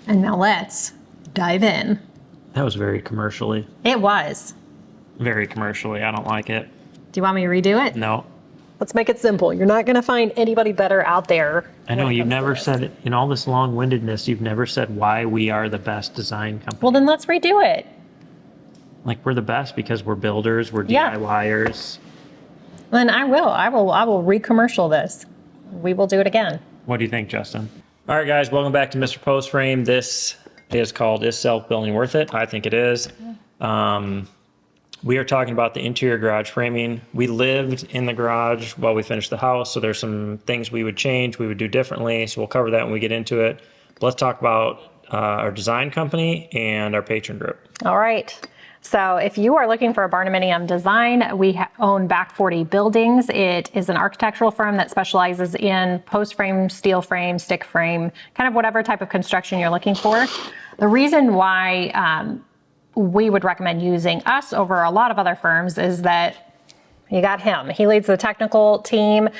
And now let's dive in. That was very commercially. It was. Very commercially. I don't like it. Do you want me to redo it? No. Let's make it simple. You're not going to find anybody better out there. I know you've never said it. In all this long-windedness, you've never said why we are the best design company. Well, then let's redo it. Like, we're the best because we're builders, we're Yeah. DIYers. Then I will re-commercial this. We will do it again. What do you think, Justin? All right, guys, welcome back to Mr. Post Frame. This is called Is Self-Building Worth It? I think it is. We are talking about the interior garage framing. We lived in the garage while we finished the house, so there's some things we would change, we would do differently, so we'll cover that when we get into it. But let's talk about our design company and our patron group. All right. So if you are looking for a Barndominium design, we own Back 40 Buildings. It is an architectural firm that specializes in post frame, steel frame, stick frame, kind of whatever type of construction you're looking for. The reason why we would recommend using us over a lot of other firms is that you got him. He leads the technical team.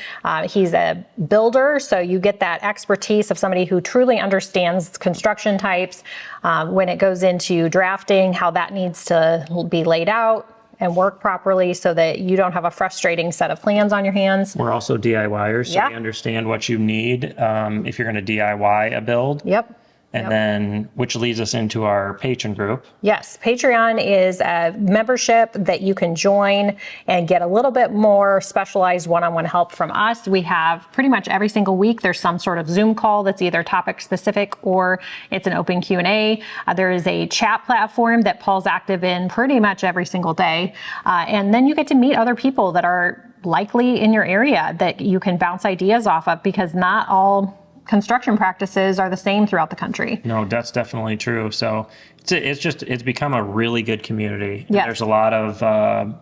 He's a builder, so you get that expertise of somebody who truly understands construction types when it goes into drafting, how that needs to be laid out and work properly so that you don't have a frustrating set of plans on your hands. We're also DIYers, so Yeah. we understand what you need if you're going to DIY a build. Yep. And then, which leads us into our patron group. Yes, Patreon is a membership that you can join and get a little bit more specialized one-on-one help from us. We have pretty much every single week, there's some sort of Zoom call that's either topic specific or it's an open Q&A. There is a chat platform that Paul's active in pretty much every single day. And then you get to meet other people that are likely in your area that you can bounce ideas off of, because not all construction practices are the same throughout the country. No, that's definitely true. So it's become a really good community. Yes. There's a lot of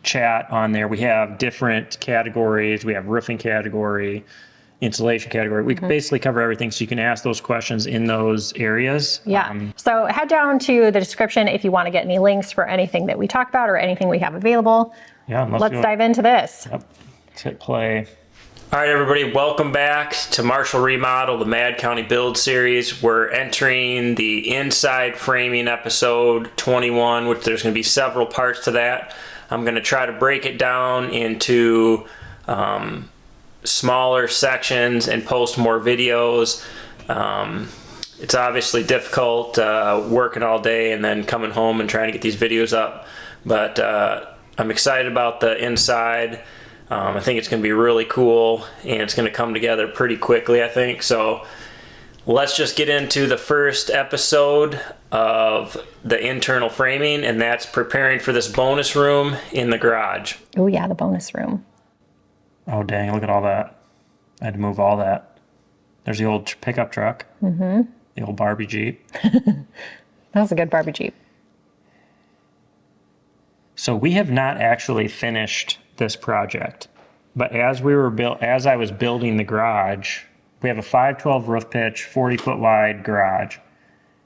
chat on there. We have different categories. We have roofing category, insulation category. We can basically cover everything, so you can ask those questions in those areas. Yeah. So head down to the description if you want to get any links for anything that we talk about or anything we have available. Yeah. Let's dive into this. Yep. Let's hit play. All right, everybody, welcome back to Marshall Remodel, the Mad County Build Series. We're entering the inside framing episode 21, which there's going to be several parts to that. I'm going to try to break it down into smaller sections and post more videos. It's obviously difficult working all day and then coming home and trying to get these videos up, but I'm excited about the inside. I think it's going to be really cool, and it's going to come together pretty quickly, I think. So let's just get into the first episode of the internal framing, and that's preparing for this bonus room in the garage. Oh yeah, the bonus room. Oh dang, look at all that. I had to move all that. There's the old pickup truck. The old Barbie Jeep. That was a good Barbie Jeep. So we have not actually finished this project, but as I was building the garage, we have a 512 roof pitch, 40-foot wide garage,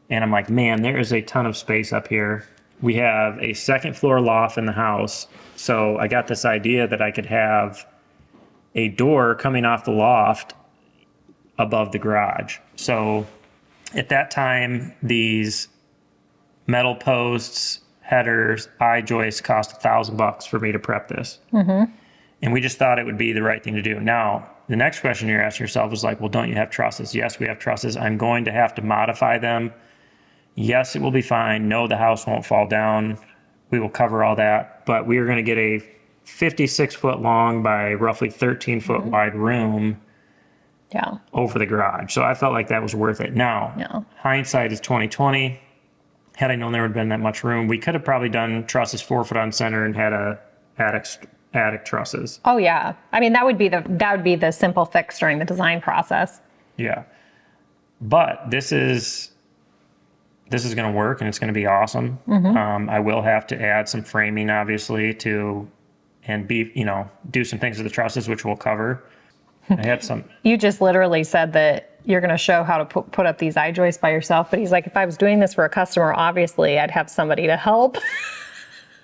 and I'm like, man, there is a ton of space up here. We have a second floor loft in the house, so I got this idea that I could have a door coming off the loft above the garage. So at that time, these metal posts, headers, I-Joists cost $1,000 for me to prep this. And we just thought it would be the right thing to do. Now, the next question you're asking yourself is like, well, don't you have trusses? Yes, we have trusses. I'm going to have to modify them. Yes, it will be fine. No, the house won't fall down. We will cover all that. But we are going to get a 56-foot long by roughly 13-foot wide room over the garage. So I felt like that was worth it. Now, hindsight is 2020. Had I known there would have been that much room, we could have probably done trusses 4 foot on center and had a attic trusses. Oh yeah, I mean that would be the simple fix during the design process. Yeah, but this is going to work and it's going to be awesome. I will have to add some framing, obviously, do some things to the trusses, which we'll cover. I had some. You just literally said that you're going to show how to put up these I-Joists by yourself, but he's like, if I was doing this for a customer, obviously I'd have somebody to help.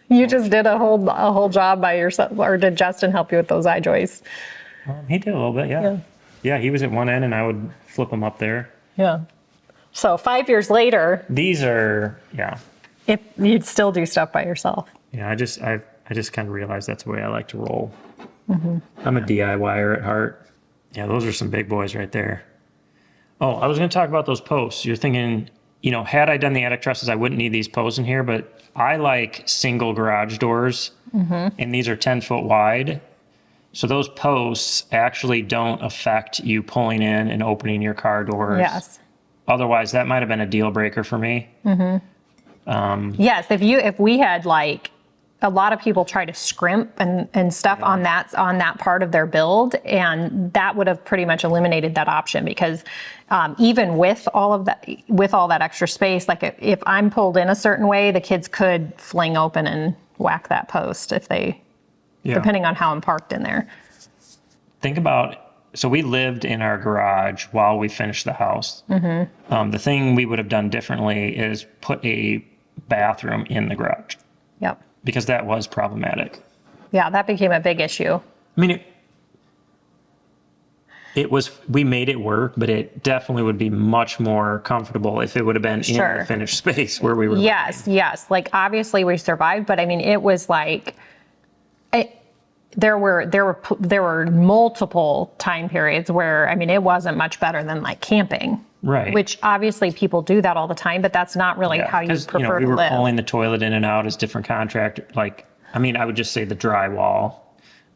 You just did a whole job by yourself, or did Justin help you with those I-Joists? He did a little bit, yeah. Yeah, he was at one end and I would flip him up there. Yeah. So 5 years later, These are, yeah. if you'd still do stuff by yourself. Yeah, I just kind of realized that's the way I like to roll. I'm a DIYer at heart. Yeah, those are some big boys right there. Oh, I was going to talk about those posts. You're thinking, had I done the attic trusses, I wouldn't need these posts in here, but I like single garage doors, and these are 10 foot wide. So those posts actually don't affect you pulling in and opening your car doors. Yes. Otherwise, that might have been a deal breaker for me. Yes, if we had like a lot of people try to scrimp and stuff on that part of their build, and that would have pretty much eliminated that option because even with all that extra space, like if I'm pulled in a certain way, the kids could fling open and whack that post if they, depending on how I'm parked in there. Think about. So we lived in our garage while we finished the house. The thing we would have done differently is put a bathroom in the garage. Yep. Because that was problematic. Yeah, that became a big issue. I mean, we made it work, but it definitely would be much more comfortable if it would have been in the finished space where we were. Yes. Like obviously we survived, but I mean, it was like, there were multiple time periods where, I mean, it wasn't much better than like camping. Right. Which obviously people do that all the time, but that's not really how you prefer we to were live. pulling the toilet in and out as different contractors. I would just say the drywall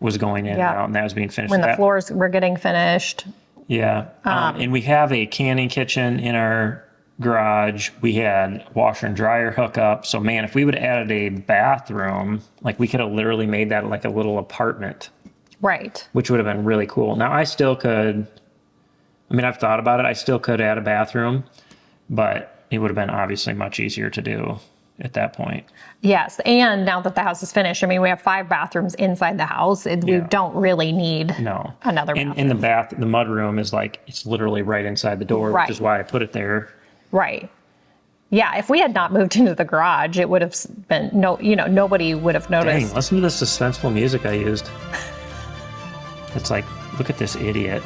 was going in and out, and that was being finished. When the floors were getting finished. Yeah. And we have a canning kitchen in our garage. We had washer and dryer hookup. So man, if we would have added a bathroom, like we could have literally made that like a little apartment. Right. Which would have been really cool. Now I still could, I've thought about it. I still could add a bathroom, but it would have been obviously much easier to do at that point. Yes. And now that the house is finished, I mean, we have 5 bathrooms inside the house. We don't really need another bathroom. And the mud room is like, it's literally right inside the door, which is why I put it there. Right. Yeah. If we had not moved into the garage, it would have been nobody would have noticed. Dang, listen to the suspenseful music I used. It's like, look at this idiot.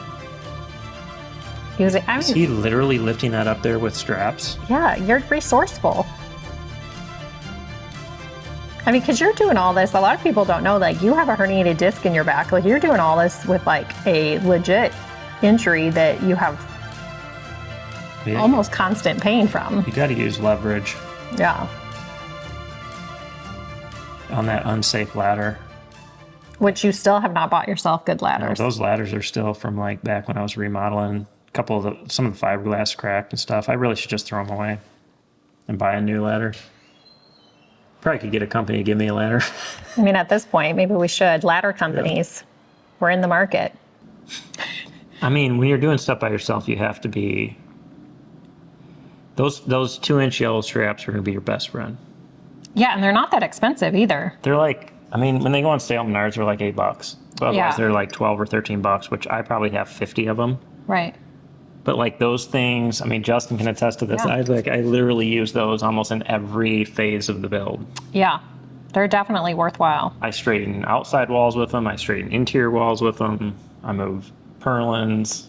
Is he literally lifting that up there with straps? Yeah, you're resourceful. I mean, because you're doing all this, a lot of people don't know, like, you have a herniated disc in your back. Like, you're doing all this with, like, a legit injury that you have almost constant pain from. You got to use leverage. Yeah. On that unsafe ladder. Which you still have not bought yourself good ladders. No, those ladders are still from, like, back when I was remodeling. Some of the fiberglass cracked and stuff. I really should just throw them away and buy a new ladder. Probably could get a company to give me a ladder. I mean, at this point, maybe we should. Ladder companies, we're in the market. I mean, when you're doing stuff by yourself, you have to be. Those 2-inch yellow straps are going to be your best friend. Yeah, and they're not that expensive either. They're like, when they go on sale at Menards, they're like $8. But otherwise, they're like $12 or $13, which I probably have 50 of them. Right. But like those things, Justin can attest to this. Yeah. I literally use those almost in every phase of the build. Yeah, they're definitely worthwhile. I straighten outside walls with them. I straighten interior walls with them. I move purlins.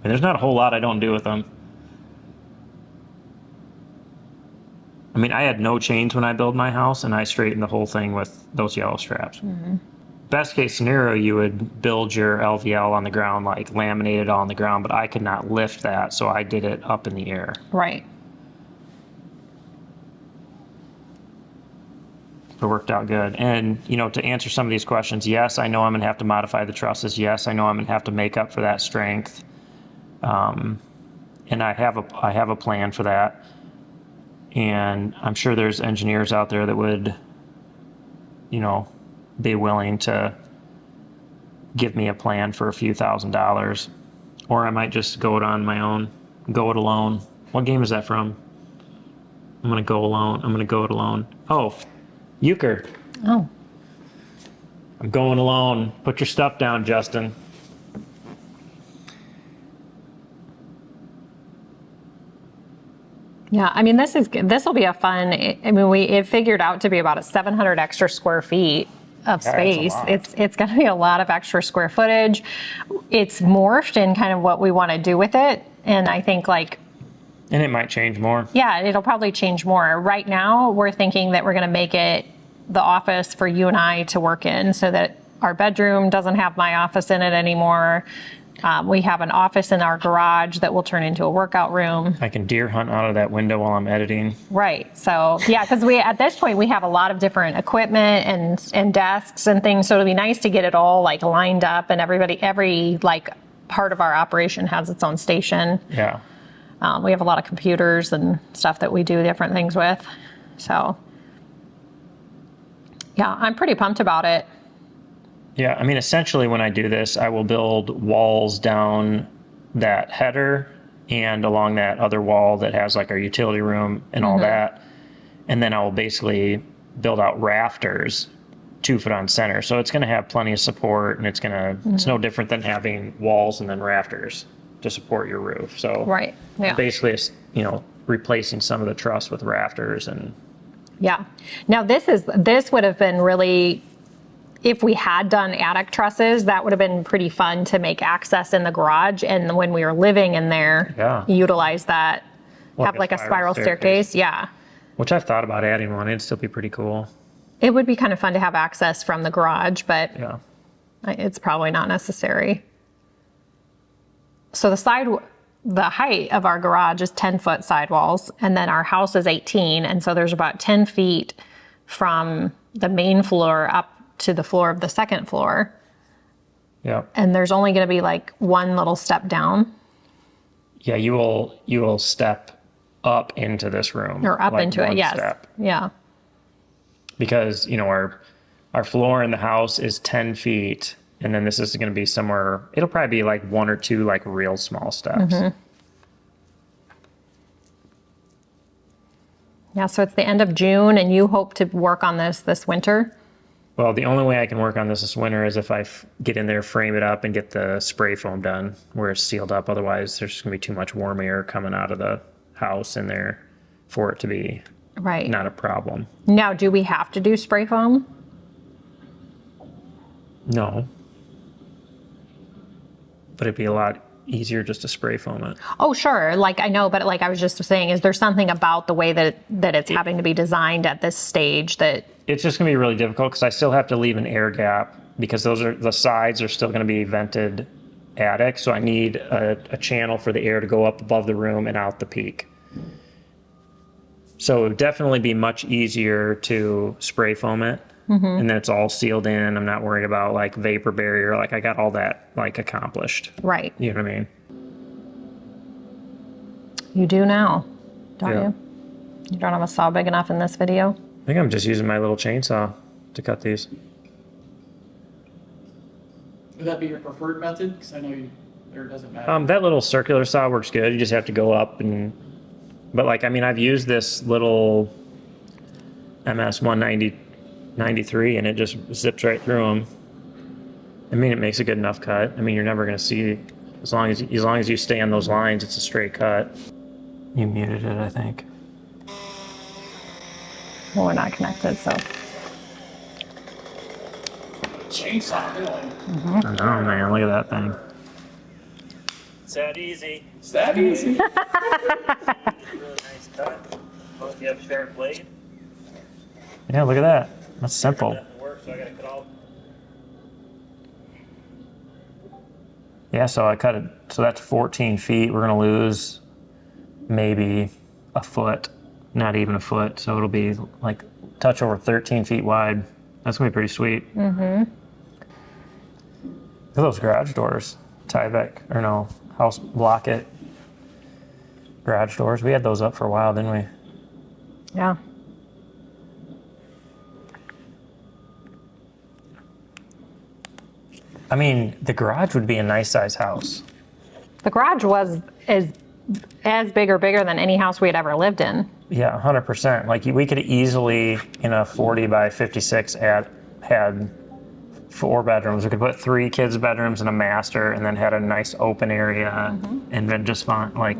There's not a whole lot I don't do with them. I had no chains when I built my house, and I straightened the whole thing with those yellow straps. Mm-hmm. Best case scenario, you would build your LVL on the ground, like laminate it on the ground, but I could not lift that, so I did it up in the air. Right. It worked out good. And, to answer some of these questions, yes, I know I'm going to have to modify the trusses. Yes, I know I'm going to have to make up for that strength. And I have a plan for that. And I'm sure there's engineers out there that would, be willing to give me a plan for a few $1,000s, or I might just go it on my own, go it alone. What game is that from? I'm going to go alone. I'm going to go it alone. Oh, Euchre. Oh. I'm going alone. Put your stuff down, Justin. Yeah, this will be a fun, it figured out to be about 700 extra square feet of space. It's going to be a lot of extra square footage. It's morphed in kind of what we want to do with it. And I think And it might change more. Yeah, it'll probably change more. Right now, we're thinking that we're going to make it the office for you and I to work in, so that our bedroom doesn't have my office in it anymore. We have an office in our garage that will turn into a workout room. I can deer hunt out of that window while I'm editing. Right. So yeah, because at this point we have a lot of different equipment and desks and things. So it'll be nice to get it all like lined up, and every like part of our operation has its own station. Yeah. We have a lot of computers and stuff that we do different things with. So yeah, I'm pretty pumped about it. Yeah, I mean, essentially when I do this, I will build walls down that header and along that other wall that has like our utility room and all that. And then I will basically build out rafters 2 foot on center. So it's going to have plenty of support, and it's no different than having walls and then rafters to support your roof. So Right. Yeah. basically it's, replacing some of the truss with rafters. And Yeah. Now this would have been really, if we had done attic trusses, that would have been pretty fun to make access in the garage. And when we were living in there, utilize that, have like a spiral staircase. Yeah. Which I've thought about adding one. It'd still be pretty cool. It would be kind of fun to have access from the garage, but Yeah. it's probably not necessary. So the height of our garage is 10-foot sidewalls, and then our house is 18. And so there's about 10 feet from the main floor up to the floor of the second floor. Yeah. And there's only going to be like one little step down. Yeah, you will step up into this room. Or up like into it, one yes. step. Yeah. Because, our floor in the house is 10 feet, and then this is going to be somewhere, it'll probably be like 1 or 2 like real small steps. Yeah, so it's the end of June, and you hope to work on this winter? Well, the only way I can work on this winter is if I get in there, frame it up, and get the spray foam done where it's sealed up. Otherwise, there's just going to be too much warm air coming out of the house in there for it to be Right. not a problem. Now, do we have to do spray foam? No. But it'd be a lot easier just to spray foam it. Oh, sure. Like I know, but like I was just saying, is there something about the way that it's having to be designed at this stage that... It's just going to be really difficult because I still have to leave an air gap because the sides are still going to be vented attic. So I need a channel for the air to go up above the room and out the peak. So it would definitely be much easier to spray foam it. And then it's all sealed in. I'm not worried about like vapor barrier. Like I got all that like accomplished. Right. You know what I mean? You do now, don't Yeah. you? You don't have a saw big enough in this video? I think I'm just using my little chainsaw to cut these. Would that be your preferred method? Because I know it doesn't matter. That little circular saw works good. You just have to go up but like, I mean, I've used this little MS 193 and it just zips right through them. I mean, it makes a good enough cut. I mean, you're never going to see, as long as you stay on those lines, it's a straight cut. You muted it, I think. Well, we're not connected, so... Chainsaw, really? I know, man. Look at that thing. It's that easy. It's that easy? Really nice cut. Most you have a sharp blade. Yeah, look at that. That's simple. Yeah, so I cut it. So that's 14 feet. We're going to lose maybe a foot, not even a foot. So it'll be like touch over 13 feet wide. That's going to be pretty sweet. Look at those garage doors. House block-it garage doors. We had those up for a while, didn't we? Yeah. I mean, the garage would be a nice size house. The garage was as big or bigger than any house we had ever lived in. Yeah, 100%. Like we could easily, in a 40 by 56 had 4 bedrooms. We could put 3 kids' bedrooms and a master, and then had a nice open area, and then just fun, like,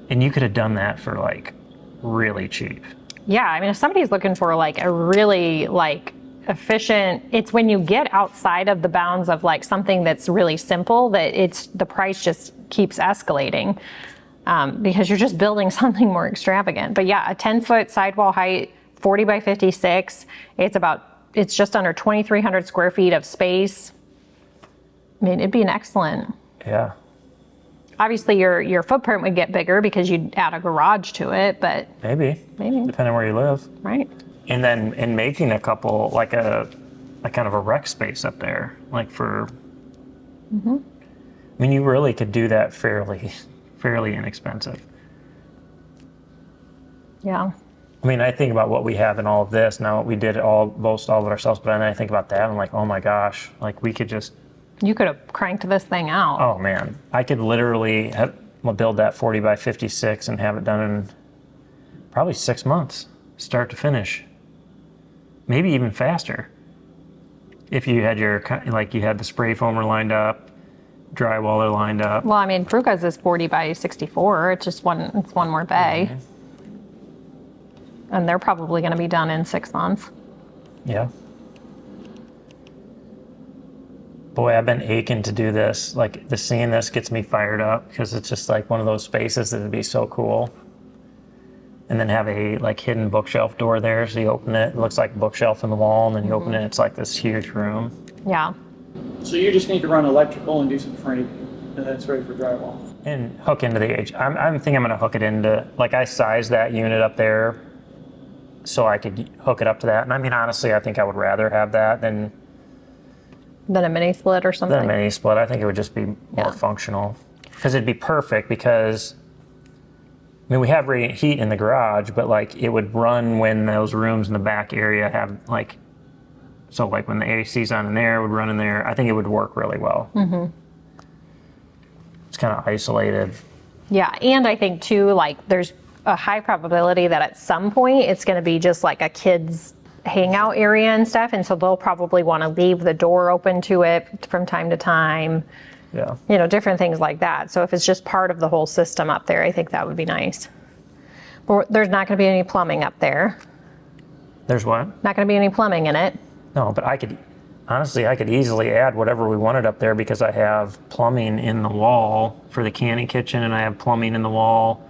and you could have done that for like really cheap. Yeah, I mean, if somebody's looking for like a really like efficient, it's when you get outside of the bounds of like something that's really simple that the price just keeps escalating. because you're just building something more extravagant. But yeah, a 10-foot sidewall height, 40 by 56. It's just under 2,300 square feet of space. I mean, it'd be an excellent. Yeah. Obviously, your footprint would get bigger because you'd add a garage to it, but Maybe. Depending on where you live. right. And then in making a couple, like a kind of a rec space up there, like for. I mean, you really could do that fairly inexpensive. Yeah. I mean, I think about what we have in all of this. Now we did most all of it ourselves, but then I think about that, I'm like, oh my gosh, like we could just. You could have cranked this thing out. Oh man, I could literally build that 40 by 56 and have it done in probably 6 months, start to finish. Maybe even faster. If you had you had the spray foamer lined up, drywaller lined up. Well, I mean, Fruca's is 40 by 64. It's one more bay. And they're probably going to be done in 6 months. Yeah. Boy, I've been aching to do this. Like, seeing this gets me fired up because it's just like one of those spaces that would be so cool. And then have a like hidden bookshelf door there. So you open it, it looks like a bookshelf in the wall, and then you open it, it's like this huge room. Yeah. So you just need to run electrical and do some framing, and then it's ready for drywall. And hook into the H. I think I'm going to hook it into, like I sized that unit up there so I could hook it up to that. And I mean, honestly, I think I would rather have that than Then a mini split or something. a mini split. I think it would just be more Yeah. functional. Because it'd be perfect because, I mean, we have radiant heat in the garage, but like it would run when those rooms in the back area have like, so like when the AC's on in there, it would run in there. I think it would work really well. It's kind of isolated. Yeah, and I think too, like there's a high probability that at some point it's going to be just like a kid's hangout area and stuff, and so they'll probably want to leave the door open to it from time to time. Yeah. You know, different things like that. So if it's just part of the whole system up there, I think that would be nice. But there's not going to be any plumbing up there. There's what? Not going to be any plumbing in it. No, but I could easily add whatever we wanted up there because I have plumbing in the wall for the canning kitchen, and I have plumbing in the wall,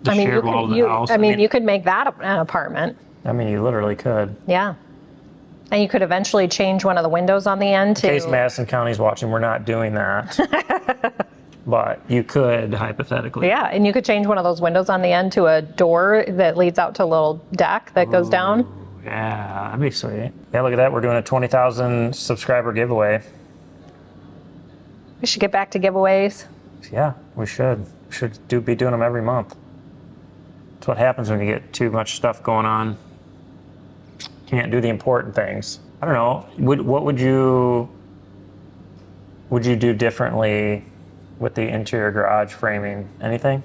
the shared wall of the house. You could make that an apartment. I mean, you literally could. Yeah. And you could eventually change one of the windows on the end to. In case Madison County's watching, we're not doing that. But you could, hypothetically. Yeah, and you could change one of those windows on the end to a door that leads out to a little deck that goes down. Yeah, that'd be sweet. Yeah, look at that. We're doing a 20,000 subscriber giveaway. We should get back to giveaways. Yeah, we should. We should be doing them every month. That's what happens when you get too much stuff going on. Can't do the important things. I don't know. What would you do differently with the interior garage framing? Anything?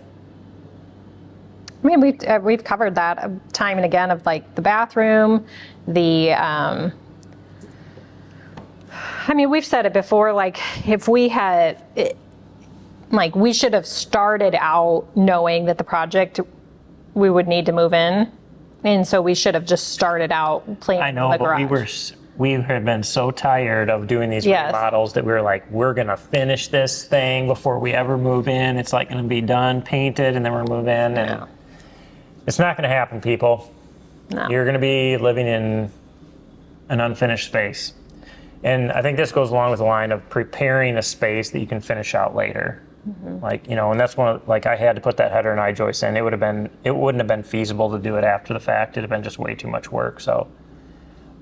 I mean, we've covered that time and again of like the bathroom, I mean, we've said it before, like if we had, like we should have started out knowing that the project we would need to move in. And so we should have just started out planning I know, the but garage. we have been so tired of doing these Yes. remodels that we were like, we're gonna finish this thing before we ever move in. It's like gonna be done, painted, and then we're gonna move in. And Yeah. it's not gonna happen, people. No. You're gonna be living in an unfinished space. And I think this goes along with the line of preparing a space that you can finish out later. Like, you know, and that's one of, like I had to put that header and I-joist in. It wouldn't have been feasible to do it after the fact. It'd have been just way too much work. So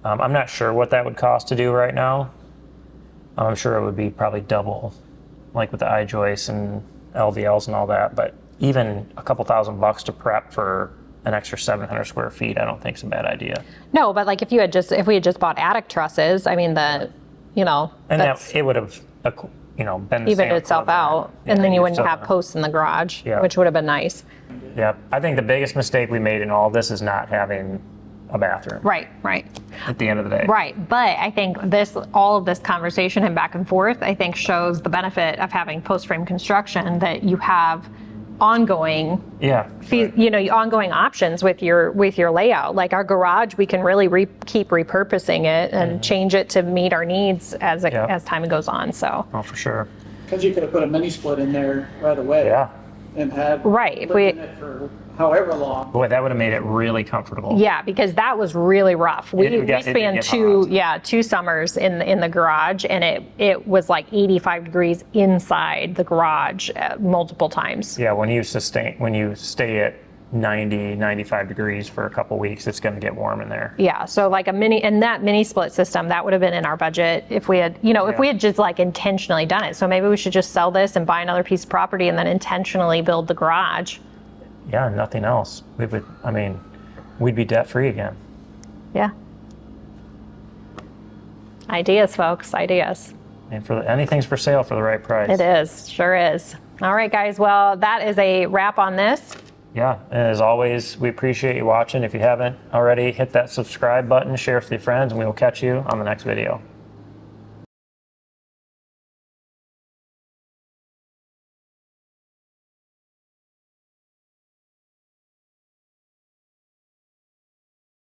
I'm not sure what that would cost to do right now. I'm sure it would be probably double, like with the I-joists and LVLs and all that. But even a couple $1,000 to prep for an extra 700 square feet, I don't think is a bad idea. No, but like if we had just bought attic trusses, I mean, and it would have, been the evened same itself equivalent. out, Yeah, and then you you're wouldn't still have gonna- posts in the garage, Yeah. which would have been nice. Yeah, I think the biggest mistake we made in all this is not having a bathroom Right. at the end of the day. Right, but I think all of this conversation and back and forth, I think shows the benefit of having post-frame construction, that you have ongoing, Yeah. ongoing options with your layout. Like our garage, we can really keep repurposing it and change it to meet our needs as time goes on. So Oh, for sure. Because you could have put a mini split in there right away. Yeah. and had Right, if lived in it for however long. Boy, that would have made it really comfortable. Yeah, because that was really rough. We It did spanned get two, hot. two summers in the garage, and it was like 85 degrees inside the garage multiple times. Yeah, when you stay at 90, 95 degrees for a couple weeks, it's going to get warm in there. Yeah, so like that mini split system, that would have been in our budget if we had, if we had just like intentionally done it. So maybe we should just sell this and buy another piece of property and then intentionally build the garage. Yeah, nothing else. We'd be debt free again. Yeah. Ideas, folks, ideas. And anything's for sale for the right price. It is, sure is. All right, guys, well, that is a wrap on this. Yeah, and as always, we appreciate you watching. If you haven't already, hit that subscribe button, share with your friends, and we will catch you on the next video.